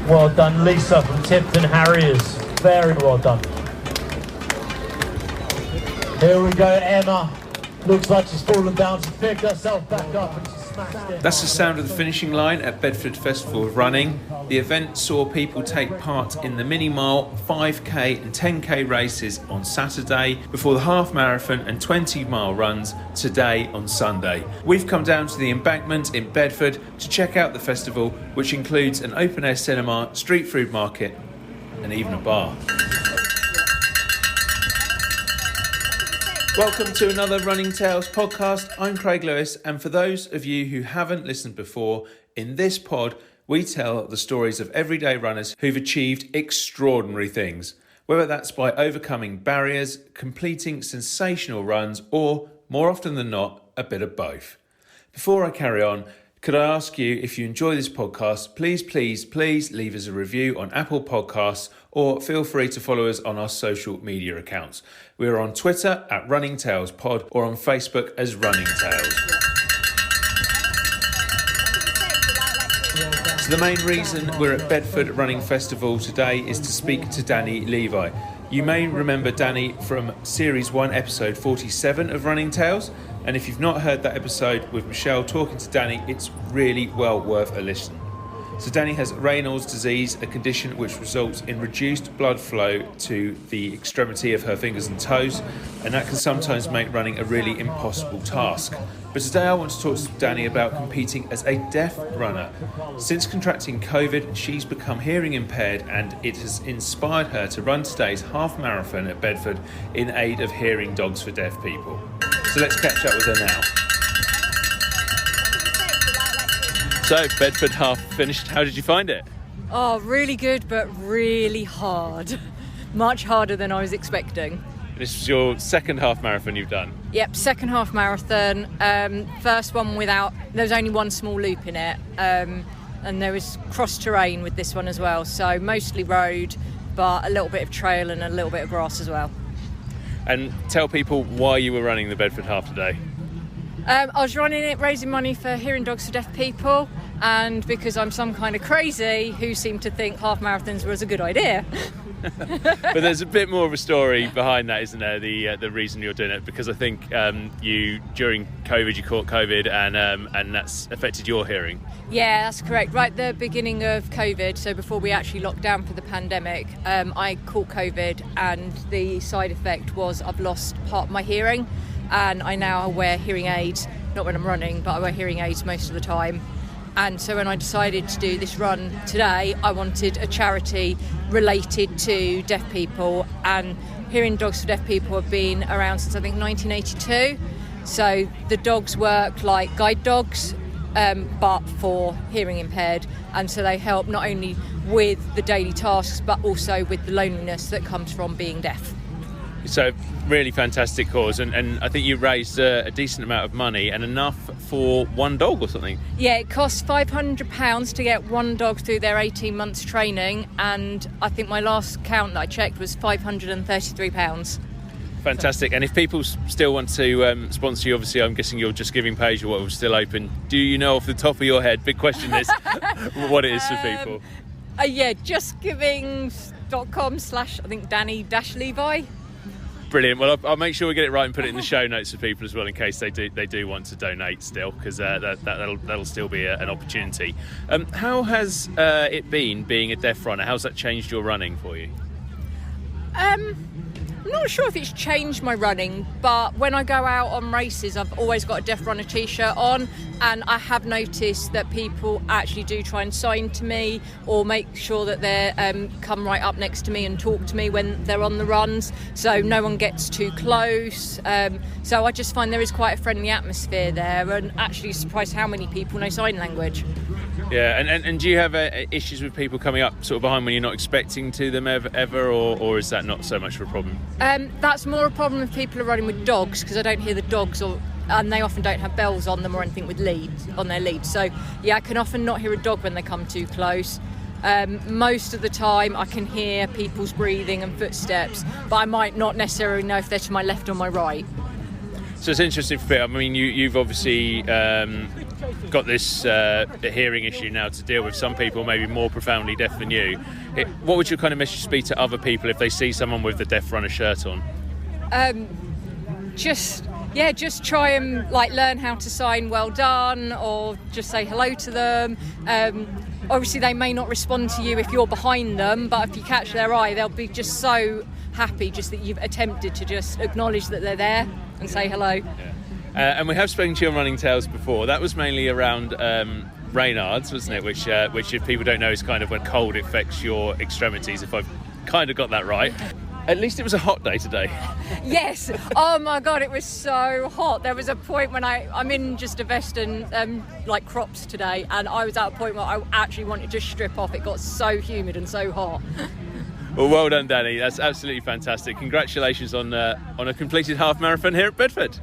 Well done, Lisa from Tipton Harriers. Very well done. Here we go, Emma. Looks like she's fallen down. She picked herself back up and she smashed it. That's the sound of the finishing line at Bedford Festival of Running. The event saw people take part in the mini-mile, 5k and 10k races on Saturday before the half marathon and 20-mile runs today on Sunday. We've come down to the embankment in Bedford to check out the festival, which includes an open-air cinema, street food market and even a bar. Welcome to another Running Tales podcast. I'm Craig Lewis, and for those of you who haven't listened before, in this pod we tell the stories of everyday runners who've achieved extraordinary things, whether that's by overcoming barriers, completing sensational runs, or, more often than not, a bit of both. Before I carry on, could I ask you, if you enjoy this podcast, please leave us a review on Apple Podcasts, or feel free to follow us on our social media accounts. We're on Twitter at Running Tales Pod, or on Facebook as Running Tales. So the main reason we're at Bedford Running Festival today is to speak to Dannii Levi. You may remember Dannii from Series 1, Episode 47 of Running Tales, and if you've not heard that episode with Michelle talking to Dannii, it's really well worth a listen. So Dannii has Raynaud's disease, a condition which results in reduced blood flow to the extremity of her fingers and toes, and that can sometimes make running a really impossible task. But today I want to talk to Dannii about competing as a deaf runner. Since contracting COVID, she's become hearing impaired, and it has inspired her to run today's half marathon at Bedford in aid of hearing dogs for deaf people. So let's catch up with her now. So, Bedford half finished. How did you find it? Oh, really good, but really hard. Much harder than I was expecting. This was your second half marathon you've done? Yep, second half marathon. First one without, there was only one small loop in it. And there was cross terrain with this one as well. So mostly road, but a little bit of trail and a little bit of grass as well. And tell people why you were running the Bedford half today. I was running it, raising money for hearing dogs for deaf people, and because I'm some kind of crazy who seemed to think half marathons was a good idea. But there's a bit more of a story behind that, isn't there? The reason you're doing it, because I think you during COVID you caught COVID and that's affected your hearing. Yeah, that's correct. Right at the beginning of COVID, so before we actually locked down for the pandemic, I caught COVID, and the side effect was I've lost part of my hearing. And I now wear hearing aids, not when I'm running, but I wear hearing aids most of the time. And so when I decided to do this run today, I wanted a charity related to deaf people, and hearing dogs for deaf people have been around since I think 1982. So the dogs work like guide dogs, but for hearing impaired, and so they help not only with the daily tasks but also with the loneliness that comes from being deaf. So really fantastic cause, and I think you raised a decent amount of money, and enough for one dog or something. Yeah, it costs £500 to get one dog through their 18 months training, and I think my last count that I checked was £533. Fantastic. And if people still want to sponsor you, obviously I'm guessing your Just Giving page or what was still open. Do you know off the top of your head, big question is, what it is for people? Yeah, justgiving.com/ I think Dannii-Levi. Brilliant. Well, I'll make sure we get it right and put it in the show notes for people as well, in case they do want to donate still, because that'll still be an opportunity. How has it been being a deaf runner? How's that changed your running for you? I'm not sure if it's changed my running, but when I go out on races, I've always got a Deaf Runner t-shirt on, and I have noticed that people actually do try and sign to me or make sure that they come right up next to me and talk to me when they're on the runs, so no one gets too close. So I just find there is quite a friendly atmosphere there, and actually surprised how many people know sign language. Yeah, and do you have issues with people coming up sort of behind when you're not expecting to them ever, or is that not so much of a problem? That's more a problem if people are running with dogs, because I don't hear the dogs, and they often don't have bells on them or anything with leads on their leads. So yeah, I can often not hear a dog when they come too close. Most of the time I can hear people's breathing and footsteps, but I might not necessarily know if they're to my left or my right. So it's interesting for people. I mean, you've obviously got this hearing issue now to deal with. Some people maybe more profoundly deaf than you. What would your kind of message be to other people if they see someone with the Deaf Runner shirt on? Just try and learn how to sign well done, or just say hello to them. Obviously they may not respond to you if you're behind them, but if you catch their eye, they'll be just so happy just that you've attempted to just acknowledge that they're there and say hello. Yeah. And we have spoken to you on Running Tales before. That was mainly around Raynaud's, wasn't it? Which if people don't know, is kind of when cold affects your extremities, if I've kind of got that right. At least it was a hot day today. Yes. Oh my God, it was so hot. There was a point when I'm in just a vest and crops today, and I was at a point where I actually wanted to strip off. It got so humid and so hot. Well done, Dannii. That's absolutely fantastic. Congratulations on a completed half marathon here at Bedford.